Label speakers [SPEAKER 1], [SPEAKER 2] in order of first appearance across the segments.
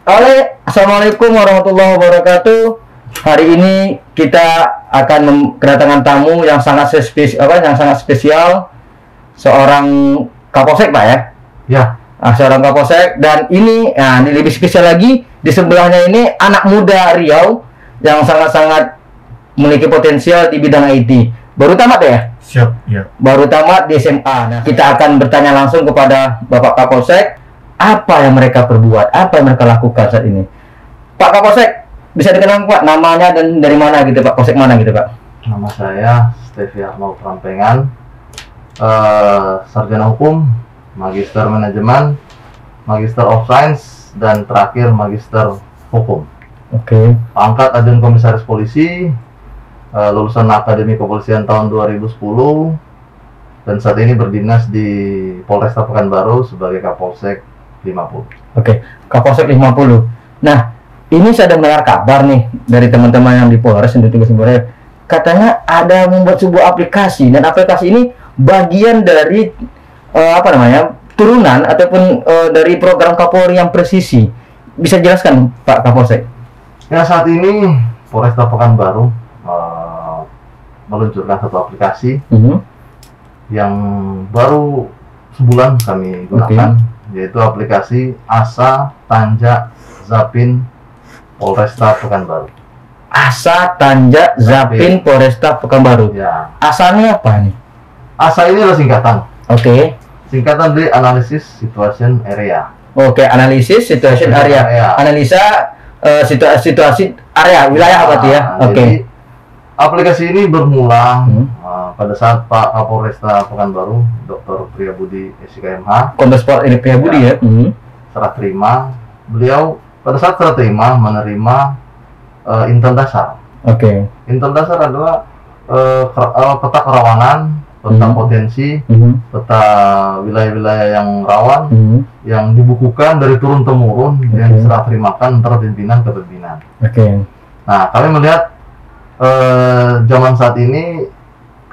[SPEAKER 1] Assalamualaikum warahmatullahi wabarakatuh. Hari ini kita akan kedatangan tamu yang sangat spesial, seorang Kapolsek, Pak ya?
[SPEAKER 2] Ya.
[SPEAKER 1] Seorang Kapolsek, dan ini lebih spesial lagi, di sebelahnya ini anak muda Riau yang sangat-sangat memiliki potensial di bidang IT. Baru tamat ya?
[SPEAKER 2] Siap, ya.
[SPEAKER 1] Baru tamat di SMA. Nah, kita akan bertanya langsung kepada Bapak Kapolsek, apa yang mereka perbuat, apa yang mereka lakukan saat ini. Pak Kapolsek, bisa dikenal Pak namanya dan dari mana gitu Pak, Polsek mana gitu Pak?
[SPEAKER 2] Nama saya Stevi Arnold Rampengan, sarjana hukum, magister manajemen, magister of science, dan terakhir magister hukum.
[SPEAKER 1] Oke.
[SPEAKER 2] Pangkat Aden Komisaris Polisi, lulusan Akademi Kepolisian tahun 2010, dan saat ini berdinas di Polresta Pekanbaru sebagai Kapolsek 50.
[SPEAKER 1] Oke, Kapolsek 50. Nah, ini saya ada mendengar kabar nih dari teman-teman yang di Polres yang ditugas di Polres, katanya ada membuat sebuah aplikasi, dan aplikasi ini bagian dari turunan ataupun dari program Kapolri yang presisi. Bisa jelaskan Pak Kapolsek?
[SPEAKER 2] Ya, saat ini Polresta Pekanbaru meluncurkan satu aplikasi yang baru sebulan kami gunakan, yaitu aplikasi Asa Tanja Zapin Polresta Pekanbaru.
[SPEAKER 1] Asa Tanja Zapin Polresta Pekanbaru.
[SPEAKER 2] Ya.
[SPEAKER 1] Asalnya apa nih?
[SPEAKER 2] Asa ini adalah singkatan.
[SPEAKER 1] Oke.
[SPEAKER 2] Singkatan dari Analysis Situation Area.
[SPEAKER 1] Oke, analisis situation area. Analisa situasi area wilayah apa tuh ya? Oke.
[SPEAKER 2] Jadi, aplikasi ini bermula pada saat Pak Kapolresta Pekanbaru, Dr. Priyabudi SIKMH,
[SPEAKER 1] Kombes Pol ini Priyabudi ya.
[SPEAKER 2] serah terima. Beliau pada saat serah terima menerima intel dasar.
[SPEAKER 1] Oke.
[SPEAKER 2] Intel dasar adalah peta kerawanan, peta potensi, peta wilayah-wilayah yang rawan, yang dibukukan dari turun temurun, yang diserah terimakan antara pimpinan ke pimpinan.
[SPEAKER 1] Oke.
[SPEAKER 2] Nah, kami melihat zaman saat ini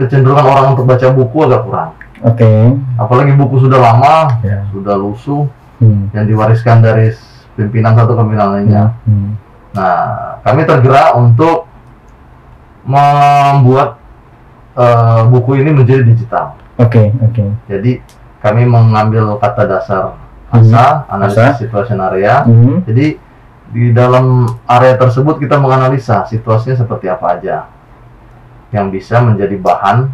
[SPEAKER 2] kecenderungan orang untuk baca buku agak kurang.
[SPEAKER 1] Oke.
[SPEAKER 2] Apalagi buku sudah lama, sudah lusuh, yang diwariskan dari pimpinan satu ke pimpinan lainnya. Nah, kami tergerak untuk membuat buku ini menjadi digital.
[SPEAKER 1] Oke.
[SPEAKER 2] Jadi kami mengambil kata dasar ASA, analisis situation area. Jadi di dalam area tersebut kita menganalisa situasinya seperti apa aja yang bisa menjadi bahan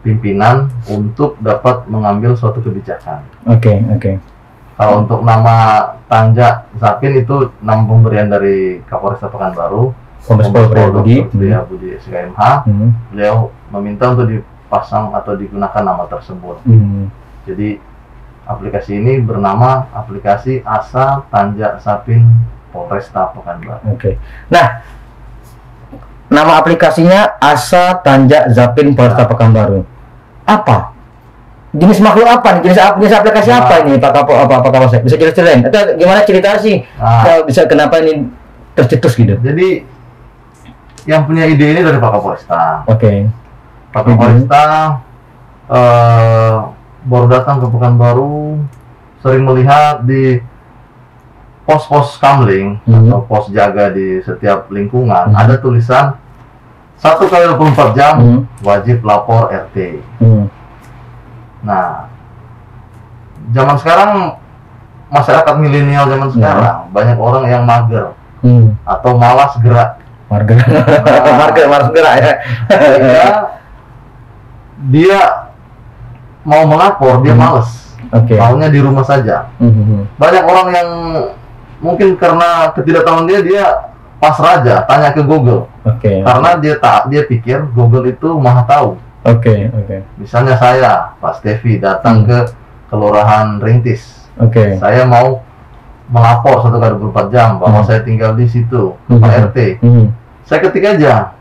[SPEAKER 2] pimpinan untuk dapat mengambil suatu kebijakan.
[SPEAKER 1] Oke.
[SPEAKER 2] Kalau untuk nama Tanja Zapin itu nama pemberian dari Kapolresta Pekanbaru,
[SPEAKER 1] Kombes Pol
[SPEAKER 2] Priyabudi SIKMH. Beliau meminta untuk dipasang atau digunakan nama tersebut. Jadi aplikasi ini bernama aplikasi Asa Tanja Zapin Polresta Pekanbaru.
[SPEAKER 1] Oke. Nah, nama aplikasinya Asa Tanja Zapin Polresta Pekanbaru. Apa? Jenis makhluk apa nih? Jenis aplikasi apa ini Pak Kapolsek? Bisa ceritain? Atau gimana cerita sih? Bisa kenapa ini tercetus gitu?
[SPEAKER 2] Jadi yang punya ide ini dari Pak Kapolresta.
[SPEAKER 1] Oke.
[SPEAKER 2] Pak Kapolresta baru datang ke Pekanbaru, sering melihat di pos-pos kamling atau pos jaga di setiap lingkungan ada tulisan 1x24 jam wajib lapor RT. Nah, zaman sekarang masyarakat milenial zaman sekarang banyak orang yang mager atau malas gerak.
[SPEAKER 1] Malas gerak ya.
[SPEAKER 2] Dia mau melapor, dia males. Maunya di rumah saja. Banyak orang yang mungkin karena ketidaktahuan dia pasrah aja, tanya ke Google. Karena dia pikir Google itu maha tahu. Misalnya saya, Pak Stevi, datang ke Kelurahan Rintis. Saya mau melapor 1x24 jam bahwa saya tinggal di situ, Pak RT. Saya ketik aja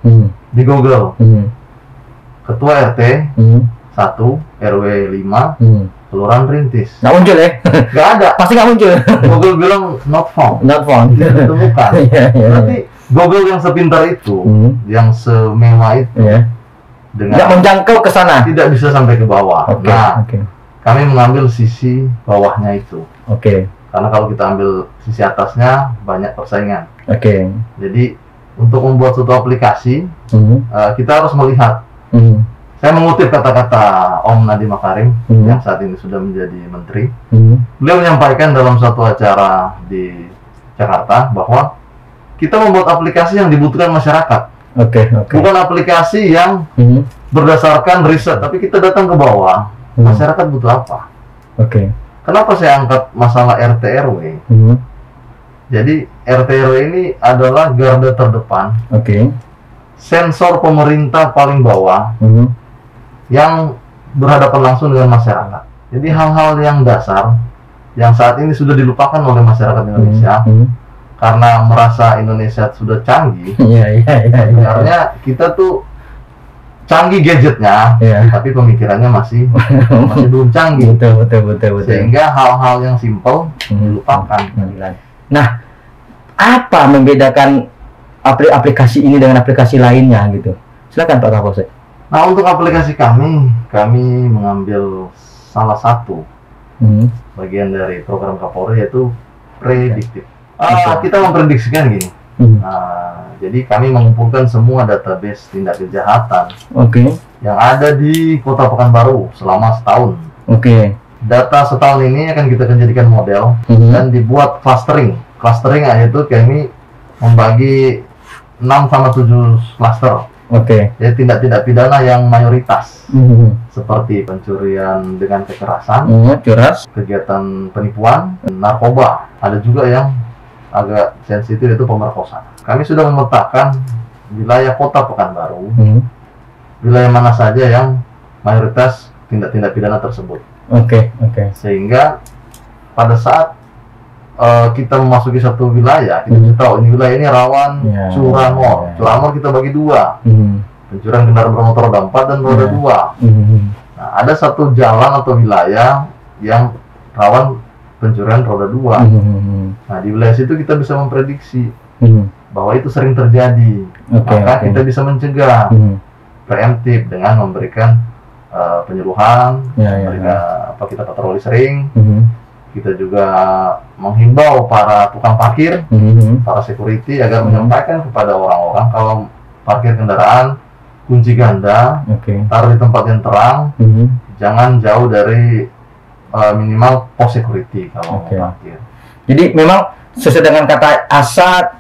[SPEAKER 2] di Google. Ketua RT 1 RW 5 Kelurahan Rintis.
[SPEAKER 1] Nggak muncul ya?
[SPEAKER 2] Nggak ada.
[SPEAKER 1] Pasti nggak muncul.
[SPEAKER 2] Google bilang not found. Tidak ditemukan. Berarti Google yang sepintar itu, yang semewah itu, dengan
[SPEAKER 1] nggak menjangkau ke sana,
[SPEAKER 2] tidak bisa sampai ke bawah. Kami mengambil sisi bawahnya itu. Karena kalau kita ambil sisi atasnya banyak persaingan.
[SPEAKER 1] Oke.
[SPEAKER 2] Jadi untuk membuat suatu aplikasi kita harus melihat. Saya mengutip kata-kata Om Nadiem Makarim yang saat ini sudah menjadi menteri. Beliau menyampaikan dalam suatu acara di Jakarta bahwa kita membuat aplikasi yang dibutuhkan masyarakat. Bukan aplikasi yang berdasarkan riset, tapi kita datang ke bawah. Masyarakat butuh apa? Kenapa saya angkat masalah RT RW? Jadi RT RW ini adalah garda terdepan, sensor pemerintah paling bawah yang berhadapan langsung dengan masyarakat. Jadi hal-hal yang dasar yang saat ini sudah dilupakan oleh masyarakat Indonesia karena merasa Indonesia sudah canggih. Sebenarnya kita tuh canggih gadgetnya, tapi pemikirannya masih belum canggih. Betul. Sehingga hal-hal yang simpel dilupakan.
[SPEAKER 1] Nah, apa membedakan aplikasi ini dengan aplikasi lainnya gitu? Silakan Pak Kapolsek.
[SPEAKER 2] Nah, untuk aplikasi kami mengambil salah satu bagian dari program Kapolri, yaitu prediktif. Kita memprediksikan gini. Jadi kami mengumpulkan semua database tindak kejahatan yang ada di Kota Pekanbaru selama setahun. Data setahun ini akan kita jadikan model dan dibuat clustering. Clustering yaitu kami membagi 6-7 cluster. Jadi tindak-tindak pidana yang mayoritas seperti pencurian dengan kekerasan, kegiatan penipuan, narkoba. Ada juga yang agak sensitif, itu pemerkosaan. Kami sudah memetakan wilayah Kota Pekanbaru, wilayah mana saja yang mayoritas tindak-tindak pidana tersebut. Sehingga pada saat kita memasuki satu wilayah, kita bisa tahu ini wilayah ini rawan curanmor. Curanmor kita bagi dua, pencurian kendaraan bermotor roda 4 dan roda 2. Nah, ada satu jalan atau wilayah yang rawan pencurian roda 2. Nah, di wilayah situ kita bisa memprediksi bahwa itu sering terjadi. Maka kita bisa mencegah preemptif dengan memberikan penyuluhan, kita patroli sering. Kita juga menghimbau para tukang parkir, para security agar menyampaikan kepada orang-orang kalau parkir kendaraan kunci ganda, taruh di tempat yang terang, jangan jauh dari minimal pos security kalau mau parkir. Jadi memang sesuai dengan kata Asa,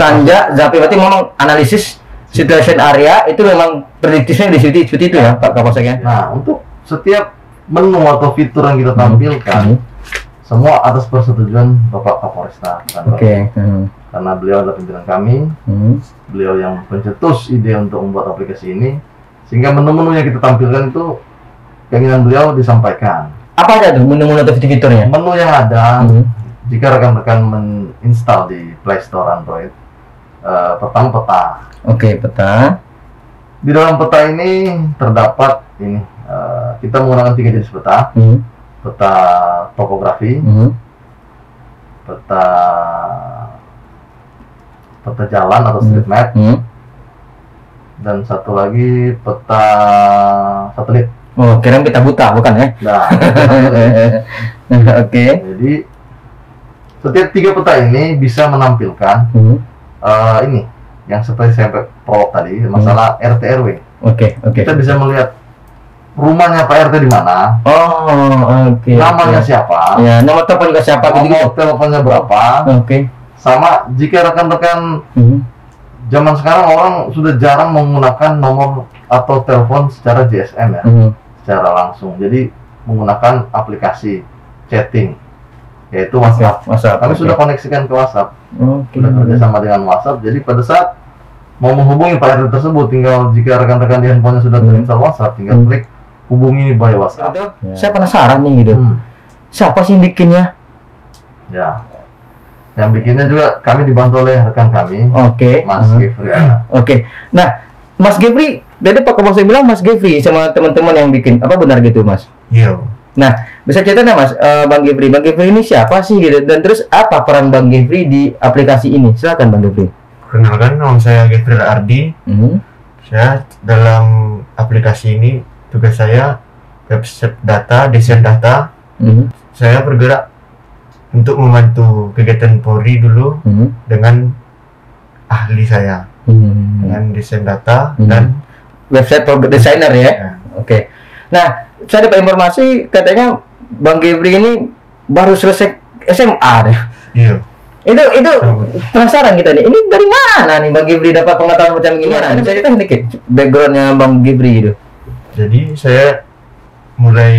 [SPEAKER 1] Tanja, Zapi, berarti memang analisis situation area itu memang prediktifnya di situ itu ya Pak Kapolsek ya.
[SPEAKER 2] Nah, untuk setiap menu atau fitur yang kita tampilkan semua atas persetujuan Bapak Kapolresta. Karena beliau adalah pimpinan kami, beliau yang pencetus ide untuk membuat aplikasi ini, sehingga menu-menu yang kita tampilkan itu keinginan beliau disampaikan.
[SPEAKER 1] Apa aja tuh menu-menu atau fitur-fiturnya?
[SPEAKER 2] Menu yang ada, jika rekan-rekan menginstal di Play Store Android, pertama peta. Peta. Di dalam peta ini terdapat ini, kita menggunakan 3 jenis peta. Peta topografi, peta jalan atau street map, dan satu lagi peta satelit.
[SPEAKER 1] Kirain peta buta, bukan ya?
[SPEAKER 2] Nah, jadi setiap 3 peta ini bisa menampilkan ini yang seperti saya prolog tadi, masalah RT RW. Kita bisa melihat rumahnya Pak RT di mana, namanya siapa,
[SPEAKER 1] nomor telepon juga siapa,
[SPEAKER 2] nomor teleponnya berapa, sama jika rekan-rekan zaman sekarang orang sudah jarang menggunakan nomor atau telepon secara GSM ya, secara langsung, jadi menggunakan aplikasi chatting yaitu WhatsApp. Kami sudah koneksikan ke WhatsApp, sudah kerjasama dengan WhatsApp, jadi pada saat mau menghubungi Pak RT tersebut, tinggal jika rekan-rekan di handphonenya sudah terinstall WhatsApp, tinggal klik hubungi by WhatsApp.
[SPEAKER 1] Saya penasaran nih gitu. Siapa sih yang bikinnya?
[SPEAKER 2] Ya, yang bikinnya juga kami dibantu oleh rekan kami, Mas Gevri.
[SPEAKER 1] Nah, Mas Gevri, jadi Pak Kapolsek bilang Mas Gevri sama teman-teman yang bikin, apa benar gitu Mas?
[SPEAKER 2] Iya.
[SPEAKER 1] Nah, bisa cerita Mas, Bang Gevri ini siapa sih gitu? Dan terus apa peran Bang Gevri di aplikasi ini? Silakan Bang Gevri.
[SPEAKER 3] Kenalkan, nama saya Gevri Ardi. Saya dalam aplikasi ini tugas saya website data, desain data. Saya bergerak untuk membantu kegiatan Polri dulu dengan ahli saya dengan desain data dan
[SPEAKER 1] website designer ya. Oke. Nah, saya dapat informasi katanya Bang Gebri ini baru selesai SMA deh.
[SPEAKER 3] Iya.
[SPEAKER 1] Itu penasaran kita nih. Ini dari mana nih Bang Gebri dapat pengetahuan macam ini? Nah, saya cerita sedikit backgroundnya Bang Gebri itu.
[SPEAKER 3] Jadi saya mulai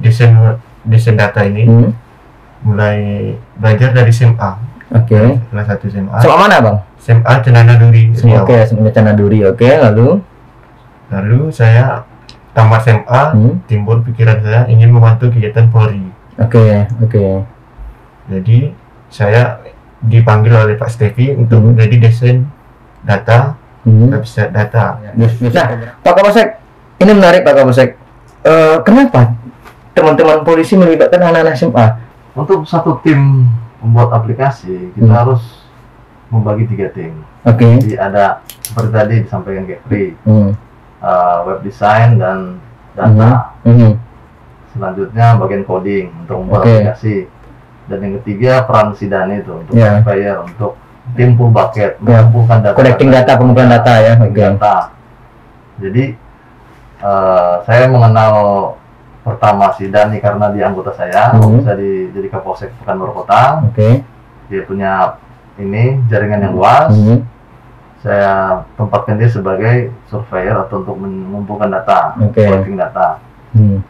[SPEAKER 3] desain data ini mulai belajar dari SMA.
[SPEAKER 1] Oke.
[SPEAKER 3] Kelas 1 SMA.
[SPEAKER 1] SMA mana Bang?
[SPEAKER 3] SMA Cenana Duri.
[SPEAKER 1] Oke, SMA Cenana Duri. Oke, lalu
[SPEAKER 3] saya tamat SMA, timbul pikiran saya ingin membantu kegiatan Polri.
[SPEAKER 1] Oke.
[SPEAKER 3] Jadi saya dipanggil oleh Pak Stevi untuk menjadi desain data, website data.
[SPEAKER 1] Nah, Pak Kapolsek, ini menarik Pak Kapolsek. Kenapa teman-teman polisi melibatkan anak-anak SMA?
[SPEAKER 2] Untuk satu tim membuat aplikasi, kita harus membagi 3 tim.
[SPEAKER 1] Oke.
[SPEAKER 2] Jadi ada seperti tadi disampaikan Gebri, web design dan data. Selanjutnya bagian coding untuk membuat aplikasi. Dan yang ketiga peran si Dani itu untuk surveyor, untuk tim full bucket, mengumpulkan data,
[SPEAKER 1] collecting data, pengumpulan data ya.
[SPEAKER 2] Data. Jadi saya mengenal pertama si Dani karena dia anggota saya, bisa jadi Kapolsek Pekanbaru Kota. Dia punya jaringan yang luas. Saya tempatkan dia sebagai surveyor atau untuk mengumpulkan data, collecting data.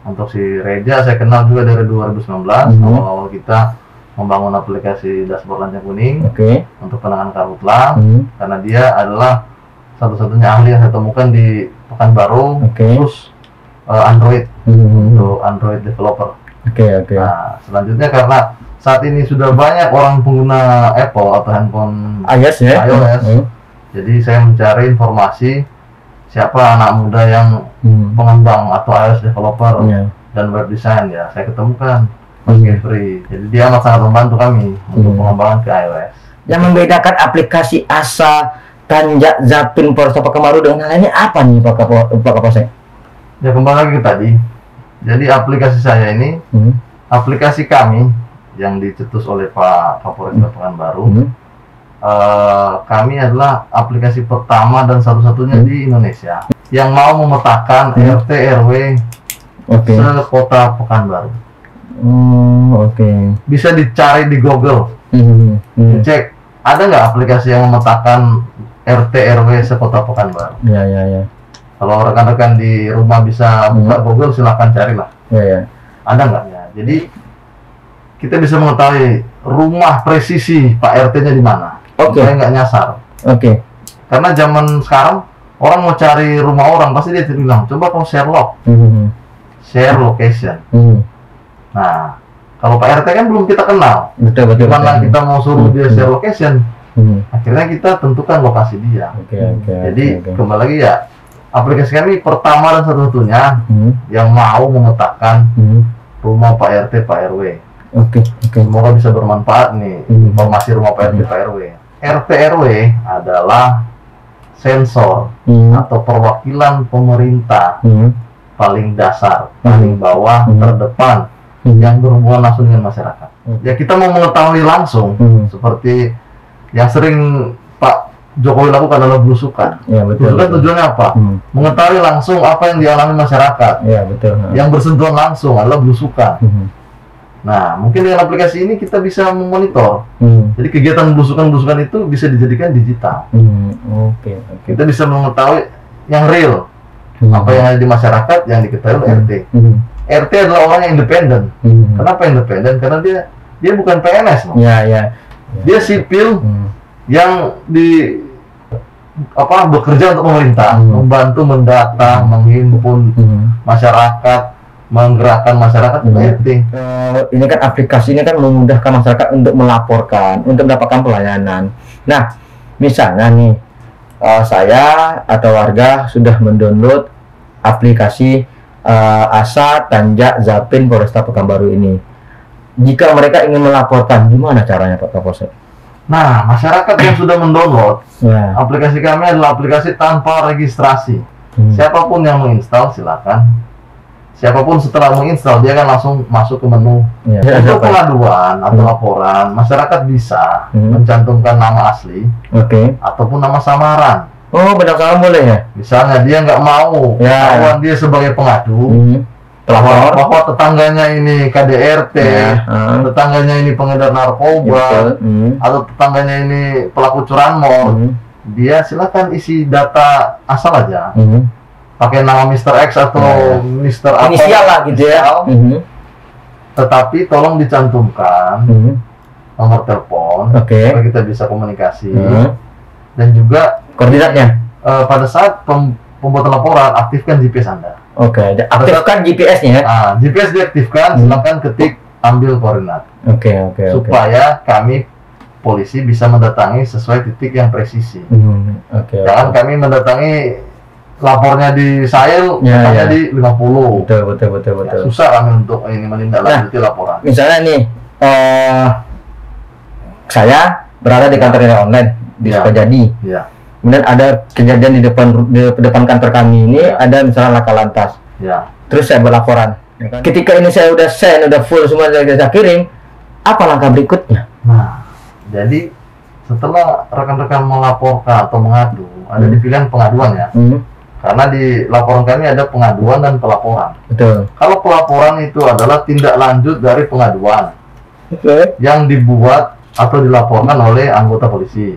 [SPEAKER 2] Untuk si Reja saya kenal juga dari 2019, awal-awal kita membangun aplikasi dashboard Lancang Kuning untuk penanganan karhutla, karena dia adalah satu-satunya ahli yang saya temukan di Pekanbaru, terus Android untuk Android developer. Nah, selanjutnya karena saat ini sudah banyak orang pengguna Apple atau handphone
[SPEAKER 1] iOS ya.
[SPEAKER 2] Jadi saya mencari informasi siapa anak muda yang pengembang atau iOS developer dan web design, ya saya ketemukan Mas Gebri. Jadi dia sangat membantu kami untuk pengembangan ke iOS.
[SPEAKER 1] Yang membedakan aplikasi ASA Tanjak Zapin Polresta Pekanbaru dengan lainnya apa nih Pak Kapolsek?
[SPEAKER 2] Ya kembali lagi ke tadi. Jadi aplikasi saya ini, aplikasi kami yang dicetus oleh Pak Kapolresta Pekanbaru. Kami adalah aplikasi pertama dan satu-satunya di Indonesia yang mau memetakan RT RW sekota Pekanbaru. Bisa dicari di Google, dicek ada nggak aplikasi yang memetakan RT RW sekota Pekanbaru. Kalau rekan-rekan di rumah bisa buka Google, silahkan carilah. Ada nggak ya? Jadi kita bisa mengetahui rumah presisi Pak RT-nya di mana. Saya nggak nyasar. Karena zaman sekarang orang mau cari rumah orang pasti dia bilang coba kamu share log, share location. Nah, kalau Pak RT kan belum kita kenal. Gimana kita mau suruh dia share location? Akhirnya kita tentukan lokasi dia. Jadi kembali lagi ya, aplikasi kami pertama dan satu-satunya yang mau memetakan rumah Pak RT Pak RW. Semoga bisa bermanfaat nih informasi rumah Pak RT Pak RW. RT RW adalah sensor atau perwakilan pemerintah paling dasar, paling bawah, terdepan yang berhubungan langsung dengan masyarakat. Ya kita mau mengetahui langsung seperti yang sering Pak Jokowi lakukan adalah belusukan. Belusukan tujuannya apa? Mengetahui langsung apa yang dialami masyarakat. Yang bersentuhan langsung adalah belusukan. Nah, mungkin dengan aplikasi ini kita bisa memonitor. Jadi kegiatan belusukan itu bisa dijadikan digital. Kita bisa mengetahui yang real, apa yang ada di masyarakat yang diketahui oleh RT. RT adalah orang yang independen. Kenapa independen? Karena dia bukan PNS, dia sipil yang bekerja untuk pemerintah, membantu mendata, menghimpun masyarakat, menggerakkan masyarakat ke RT.
[SPEAKER 1] Ini kan aplikasi ini kan memudahkan masyarakat untuk melaporkan, untuk mendapatkan pelayanan. Nah, misalnya nih saya atau warga sudah mendownload aplikasi ASA Tanjak Zapin Polresta Pekanbaru ini. Jika mereka ingin melaporkan, gimana caranya Pak Kapolsek?
[SPEAKER 2] Nah, masyarakat yang sudah mendownload aplikasi kami adalah aplikasi tanpa registrasi. Siapapun yang menginstal silakan. siapapun setelah menginstal dia kan langsung masuk ke menu. Untuk pengaduan atau laporan, masyarakat bisa mencantumkan nama asli, ataupun nama samaran.
[SPEAKER 1] Oh, benar sama boleh ya?
[SPEAKER 2] Misalnya dia nggak mau ketahuan dia sebagai pengadu, bahwa tetangganya ini KDRT, tetangganya ini pengedar narkoba, atau tetangganya ini pelaku curanmor, dia silakan isi data asal aja, pakai nama Mr. X atau Mr. apa,
[SPEAKER 1] inisial lah gitu ya.
[SPEAKER 2] Tetapi tolong dicantumkan nomor telepon, supaya kita bisa komunikasi, dan juga
[SPEAKER 1] koordinatnya.
[SPEAKER 2] Pada saat pembuatan laporan, aktifkan GPS Anda.
[SPEAKER 1] Aktifkan GPS-nya.
[SPEAKER 2] GPS diaktifkan, silakan ketik, ambil koordinat. Supaya kami polisi bisa mendatangi sesuai titik yang presisi. Jangan kami mendatangi lapornya di Sahil, katanya di 50. Betul. Susah kami untuk ini menindaklanjuti laporan.
[SPEAKER 1] Misalnya nih, saya berada di kantor online di Sukajadi. Kemudian ada kejadian di depan kantor kami ini, ada misalnya laka lantas. Terus saya berlaporan. Ketika ini saya udah send, udah full semua saya kirim, apa langkah berikutnya?
[SPEAKER 2] Nah, jadi setelah rekan-rekan melaporkan atau mengadu, ada di pilihan pengaduan ya. Karena di laporan kami ada pengaduan dan pelaporan. Kalau pelaporan itu adalah tindak lanjut dari pengaduan yang dibuat atau dilaporkan oleh anggota polisi.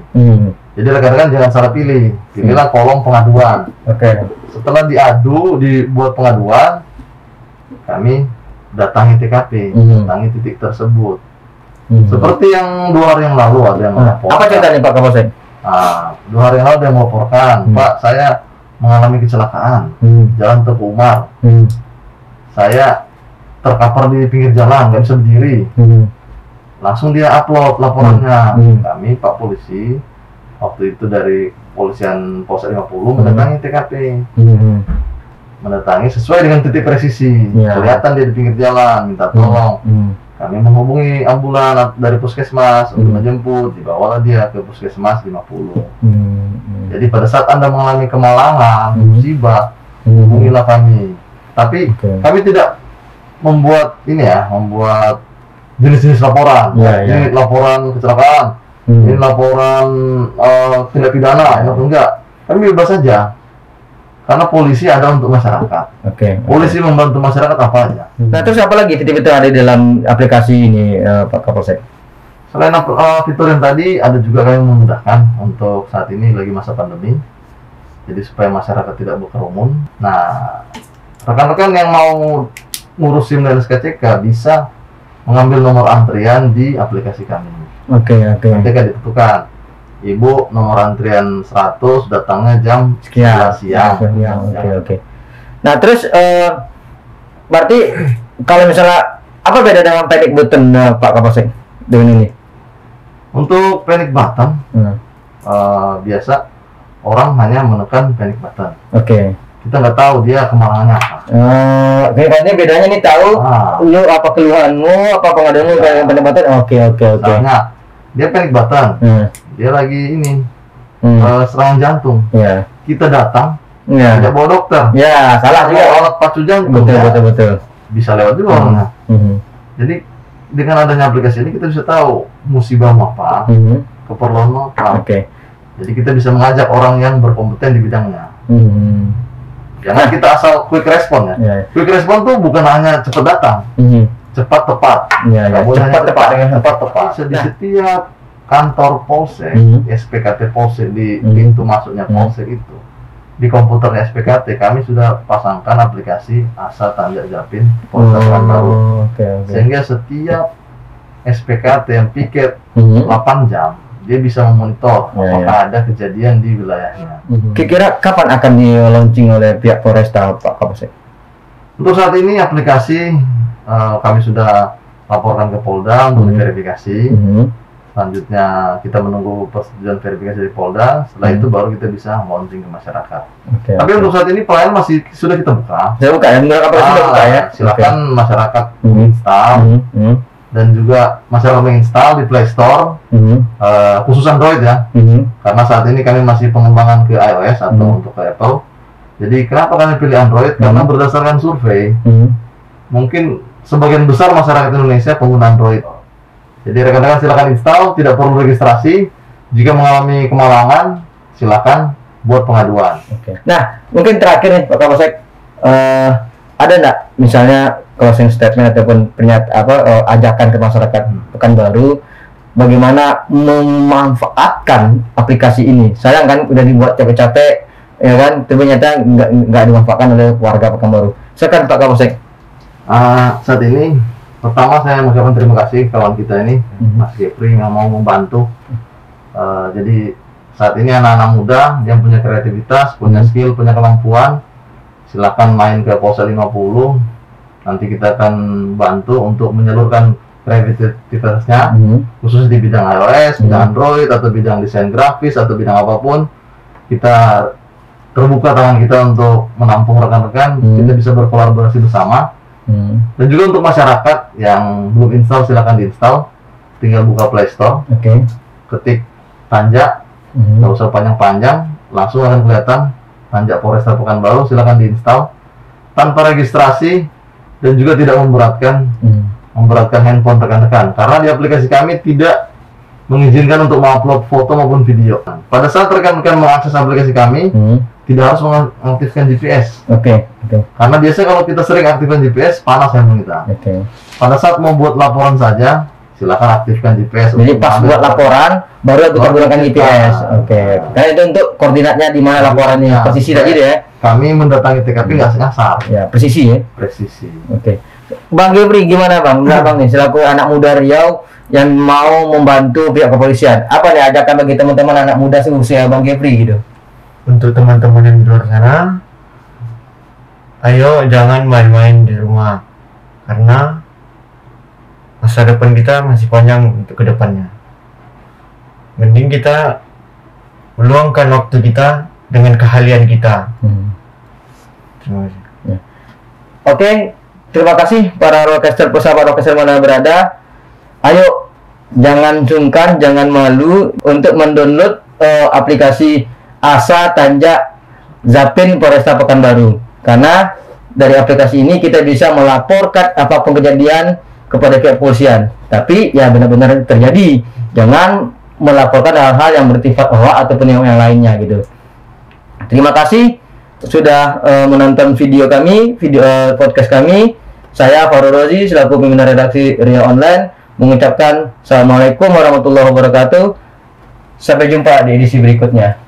[SPEAKER 2] Jadi rekan-rekan jangan salah pilih, pilihlah kolom pengaduan. Setelah diadu, dibuat pengaduan, kami datangi TKP, datangi titik tersebut. Seperti yang 2 hari yang lalu ada yang melaporkan.
[SPEAKER 1] Apa ceritanya Pak Kapolsek?
[SPEAKER 2] 2 hari yang lalu ada yang melaporkan, Pak, saya mengalami kecelakaan, jalan Teguh Umar. Saya terkapar di pinggir jalan, nggak bisa berdiri. Langsung dia upload laporannya. Kami Pak Polisi waktu itu dari Polisian Polsek 50 mendatangi TKP, mendatangi sesuai dengan titik presisi. Kelihatan dia di pinggir jalan, minta tolong. Kami menghubungi ambulan dari puskesmas untuk menjemput, dibawalah dia ke puskesmas 50. Jadi pada saat Anda mengalami kemalangan, musibah, hubungilah kami. Tapi kami tidak membuat ini ya, membuat jenis-jenis laporan. Ini laporan kecelakaan, ini laporan tindak pidana, enggak. Kami bebas saja. Karena polisi ada untuk masyarakat. Polisi membantu masyarakat apa aja.
[SPEAKER 1] Nah, terus apa lagi fitur-fitur ada di dalam aplikasi ini, Pak Kapolsek?
[SPEAKER 2] Selain fitur yang tadi, ada juga kami memudahkan untuk saat ini lagi masa pandemi. Jadi supaya masyarakat tidak berkerumun. Nah, rekan-rekan yang mau ngurus SIM dan SKCK bisa mengambil nomor antrian di aplikasi kami. Ketika ditentukan, Ibu nomor antrian 100 datangnya jam sekian siang.
[SPEAKER 1] Nah, terus berarti kalau misalnya apa beda dengan panic button, Pak Kapolsek dengan ini?
[SPEAKER 2] Untuk panic button, biasa orang hanya menekan panic button. Kita nggak tahu dia kemalangannya apa.
[SPEAKER 1] Kayaknya bedanya nih tahu lu apa keluhanmu, apa pengaduanmu dengan panic button.
[SPEAKER 2] Misalnya dia panic button, dia lagi ini serangan jantung. Kita datang, tidak bawa dokter.
[SPEAKER 1] Salah juga.
[SPEAKER 2] Alat pacu jantung.
[SPEAKER 1] Betul.
[SPEAKER 2] Bisa lewat juga orangnya. Jadi dengan adanya aplikasi ini kita bisa tahu musibah apa, keperluan apa. Jadi kita bisa mengajak orang yang berkompeten di bidangnya. Jangan kita asal quick respon ya. Quick respon tuh bukan hanya cepat datang, cepat tepat. Cepat tepat. Di setiap kantor polsek, SPKT polsek di pintu masuknya polsek itu, di komputer SPKT kami sudah pasangkan aplikasi Asa Tanjak Japin Polres Pekanbaru. Sehingga setiap SPKT yang piket 8 jam, dia bisa memonitor apakah ada kejadian di wilayahnya.
[SPEAKER 1] Kira-kira kapan akan di-launching oleh pihak Polresta, Pak Kapolsek?
[SPEAKER 2] Untuk saat ini aplikasi kami sudah laporkan ke Polda untuk diverifikasi. Selanjutnya kita menunggu persetujuan verifikasi dari Polda. Setelah itu baru kita bisa launching ke masyarakat. Tapi untuk saat ini pelayanan masih sudah kita buka.
[SPEAKER 1] Sudah buka ya? Sudah buka ya?
[SPEAKER 2] Silakan masyarakat menginstal dan juga masyarakat menginstal di Play Store, khusus Android ya. Karena saat ini kami masih pengembangan ke iOS atau untuk ke Apple. Jadi kenapa kami pilih Android? Karena berdasarkan survei, mungkin sebagian besar masyarakat Indonesia pengguna Android. Jadi rekan-rekan silakan install, tidak perlu registrasi. Jika mengalami kemalangan, silakan buat pengaduan.
[SPEAKER 1] Nah, mungkin terakhir nih Pak Kapolsek, ada nggak misalnya closing statement ataupun ajakan ke masyarakat Pekanbaru bagaimana memanfaatkan aplikasi ini? Sayang kan udah dibuat capek-capek, ya kan, tapi ternyata nggak dimanfaatkan oleh warga Pekanbaru. Silakan Pak Kapolsek.
[SPEAKER 2] Saat ini pertama saya mengucapkan terima kasih kawan kita ini, Mas Jeffrey yang mau membantu. Jadi saat ini anak-anak muda yang punya kreativitas, punya skill, punya kemampuan, silakan main ke Polsek 50. Nanti kita akan bantu untuk menyalurkan kreativitasnya, khusus di bidang iOS, bidang Android, atau bidang desain grafis, atau bidang apapun. Kita terbuka tangan kita untuk menampung rekan-rekan, kita bisa berkolaborasi bersama. Dan juga untuk masyarakat yang belum install, silakan diinstal. Tinggal buka Play Store, ketik Tanja, nggak usah panjang-panjang, langsung akan kelihatan Tanja Polresta Pekanbaru. Silakan diinstal tanpa registrasi dan juga tidak memberatkan handphone rekan-rekan, karena di aplikasi kami tidak mengizinkan untuk mengupload foto maupun video. Pada saat rekan-rekan mengakses aplikasi kami, tidak harus mengaktifkan GPS. Karena biasanya kalau kita sering aktifkan GPS, panas handphone kita. Pada saat mau buat laporan saja, silakan aktifkan GPS.
[SPEAKER 1] Jadi pas buat laporan baru kita gunakan GPS. Karena itu untuk koordinatnya di mana laporannya, posisi tadi deh.
[SPEAKER 2] Kami mendatangi TKP nggak nyasar.
[SPEAKER 1] Ya, presisi ya.
[SPEAKER 2] Presisi.
[SPEAKER 1] Bang Jeffrey gimana Bang? Bang nih selaku anak muda Riau yang mau membantu pihak kepolisian. Apa nih ajakan bagi teman-teman anak muda seusia Bang Jeffrey gitu?
[SPEAKER 3] Untuk teman-teman yang di luar sana, ayo jangan main-main di rumah, karena masa depan kita masih panjang untuk kedepannya. Mending kita meluangkan waktu kita dengan keahlian kita. Terima kasih.
[SPEAKER 1] Terima kasih para roadcaster, pesahabat roadcaster mana berada. Ayo jangan sungkan, jangan malu untuk mendownload aplikasi Asa Tanja Zapin Polresta Pekanbaru. Karena dari aplikasi ini kita bisa melaporkan apapun kejadian kepada pihak kepolisian. Tapi ya benar-benar terjadi. Jangan melaporkan hal-hal yang bersifat hoax ataupun yang lainnya gitu. Terima kasih sudah menonton video kami, podcast kami. Saya Farul Rozi selaku pimpinan redaksi Riau Online mengucapkan Assalamualaikum warahmatullahi wabarakatuh. Sampai jumpa di edisi berikutnya.